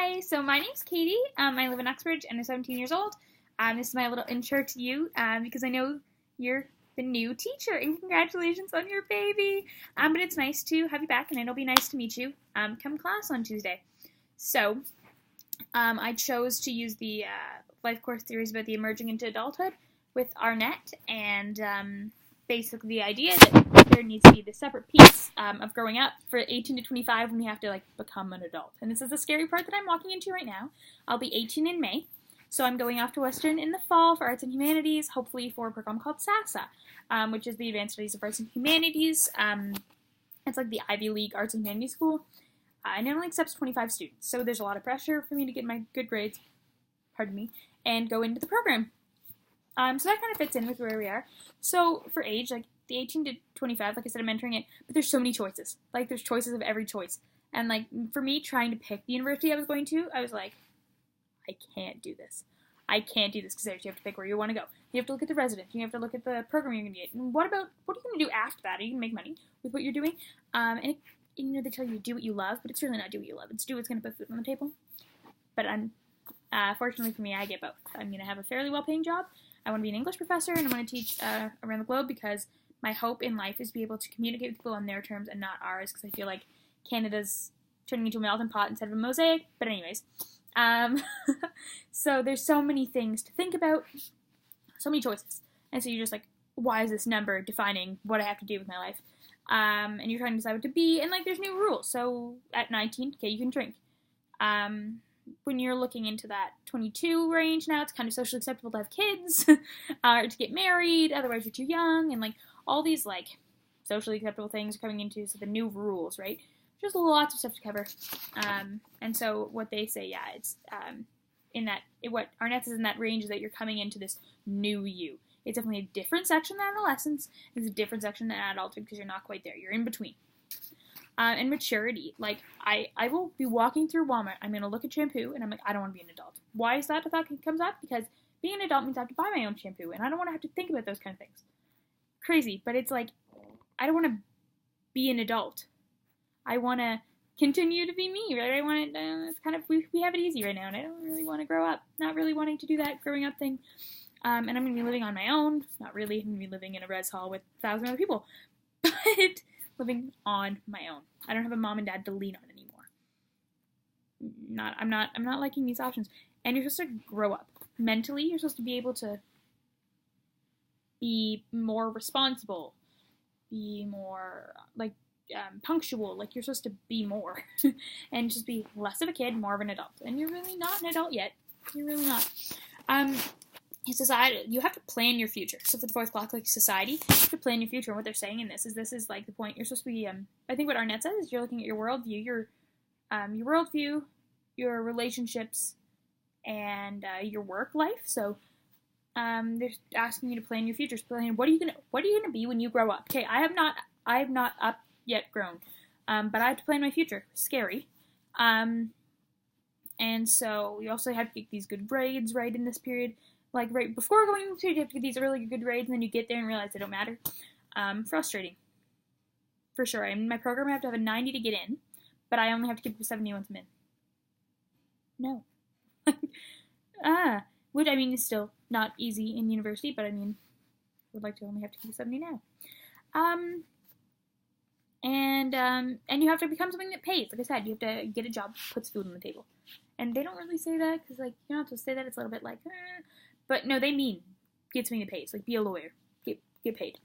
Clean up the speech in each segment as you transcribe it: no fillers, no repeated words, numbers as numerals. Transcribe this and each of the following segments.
Hi, so my name's Katie. I live in Uxbridge and I'm 17 years old. This is my little intro to you because I know you're the new teacher and congratulations on your baby. But it's nice to have you back and it'll be nice to meet you come class on Tuesday. So I chose to use the life course theories about the emerging into adulthood with Arnett and basically the idea that there needs to be this separate piece of growing up for 18 to 25 when we have to become an adult. And this is the scary part that I'm walking into right now. I'll be 18 in May, so I'm going off to Western in the fall for Arts and Humanities, hopefully for a program called SASA, which is the Advanced Studies of Arts and Humanities. It's like the Ivy League Arts and Humanities school, and it only accepts 25 students, so there's a lot of pressure for me to get my good grades, and go into the program. So that kind of fits in with where we are. So for age, the 18 to 25, like I said, I'm entering it, but there's so many choices. There's choices of every choice. And, for me, trying to pick the university I was going to, I was like, I can't do this. I can't do this because you have to pick where you want to go. You have to look at the residence. You have to look at the program you're going to get. And what are you going to do after that? Are you going to make money with what you're doing? And they tell you to do what you love, but it's really not do what you love. It's do what's going to put food on the table. But fortunately for me, I get both. I'm going to have a fairly well-paying job. I want to be an English professor, and I want to teach around the globe because my hope in life is to be able to communicate with people on their terms and not ours, because I feel like Canada's turning into a melting pot instead of a mosaic. But anyways, so there's so many things to think about, so many choices. And so you're just like, why is this number defining what I have to do with my life? And you're trying to decide what to be, and there's new rules. So at 19, okay, you can drink. When you're looking into that 22 range now, it's kind of socially acceptable to have kids or to get married, otherwise you're too young, and all these socially acceptable things are coming into the new rules, right? Just lots of stuff to cover. And so what they say, it's what Arnett says in that range is that you're coming into this new you. It's definitely a different section than adolescence. It's a different section than adulthood because you're not quite there. You're in between. And maturity. I will be walking through Walmart. I'm going to look at shampoo, and I'm like, I don't want to be an adult. Why is that if that comes up? Because being an adult means I have to buy my own shampoo, and I don't want to have to think about those kind of things. Crazy, but it's I don't want to be an adult. I want to continue to be me, right? I want to, it's kind of, we have it easy right now, and I don't really want to grow up. Not really wanting to do that growing up thing. And I'm going to be living on my own. Not really. I'm going to be living in a res hall with 1,000 other people. But living on my own. I don't have a mom and dad to lean on anymore. I'm not liking these options. And you're supposed to grow up. Mentally, you're supposed to be able to be more responsible, be more, punctual. You're supposed to be more. And just be less of a kid, more of an adult. And you're really not an adult yet. You're really not. Society, you have to plan your future. So for the fourth clock, society, you have to plan your future. And what they're saying in this is the point. You're supposed to be, I think what Arnett says is you're looking at your worldview, your relationships, and your work life. So they're asking you to plan your future. Plan what are you gonna be when you grow up? Okay, I have not up yet grown, but I have to plan my future. Scary. And so you also have to get these good grades right in this period. Right before going to, you have to get these really good grades, and then you get there and realize they don't matter. Frustrating. For sure. In my program, I have to have a 90 to get in, but I only have to keep a 70 once I'm in. No. Which, is still not easy in university, but I would like to only have to keep a 70 now. And you have to become something that pays. Like I said, you have to get a job that puts food on the table. And they don't really say that, because, you're not supposed to say that. It's a little bit But no, they mean get something that pays. Be a lawyer. Get paid.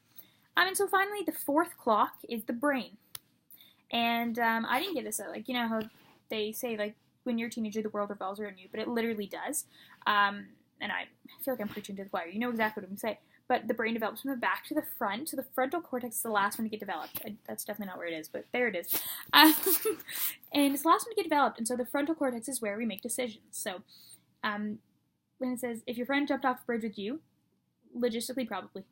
And so finally, the fourth clock is the brain. And I didn't get this out. How they say, when you're a teenager, the world revolves around you. But it literally does. And I feel like I'm preaching to the choir. You know exactly what I'm going to say. But the brain develops from the back to the front. So the frontal cortex is the last one to get developed. That's definitely not where it is, but there it is. And it's the last one to get developed. And so the frontal cortex is where we make decisions. So when it says, if your friend jumped off a bridge with you, logistically probably.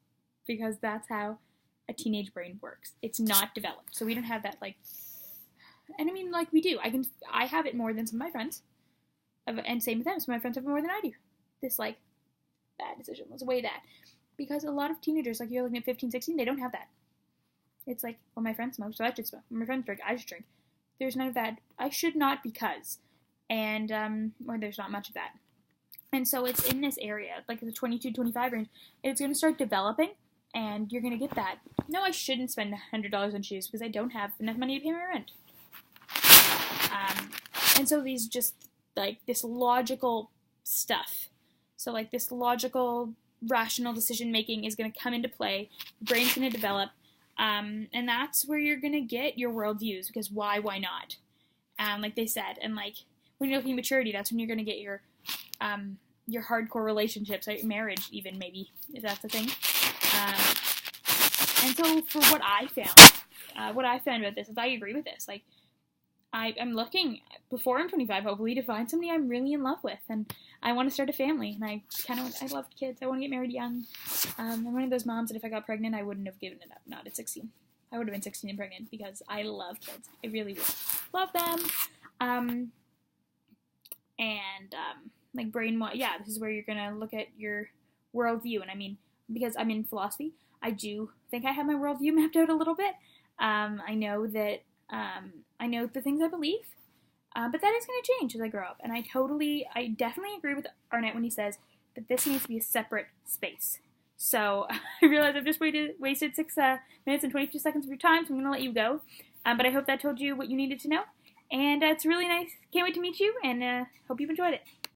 Because that's how a teenage brain works. It's not developed. So we don't have that, and we do. I have it more than some of my friends. And same with them. Some of my friends have it more than I do. This, bad decision. Let's weigh that. Because a lot of teenagers, you're looking at 15, 16, they don't have that. It's well, my friend smokes, so I should smoke. When my friends drink, I should drink. There's none of that. I should not because. and or there's not much of that. And so it's in this area, like the 22, 25 range. It's going to start developing, and you're going to get that. No, I shouldn't spend $100 on shoes because I don't have enough money to pay my rent. And so these just, like, this logical stuff. So, like, this logical, rational decision-making is going to come into play. The brain's going to develop. And that's where you're going to get your worldviews, because why not? Like they said. And, like, when you're looking at maturity, that's when you're going to get your hardcore relationships, like marriage even, maybe, if that's a thing. And so for what I found about this is I agree with this. Like, I'm looking, before I'm 25, hopefully, to find somebody I'm really in love with, and I want to start a family, and I love kids. I want to get married young. I'm one of those moms that if I got pregnant, I wouldn't have given it up, not at 16. I would have been 16 and pregnant, because I love kids. I really, really love them. Like, this is where you're going to look at your worldview, and I mean, because I'm in philosophy, I do think I have my worldview mapped out a little bit. I know that, I know the things I believe, but that is going to change as I grow up. And I definitely agree with Arnett when he says that this needs to be a separate space. So I realize I've just wasted 6 minutes and 22 seconds of your time, so I'm going to let you go. But I hope that told you what you needed to know. And it's really nice. Can't wait to meet you, and hope you've enjoyed it.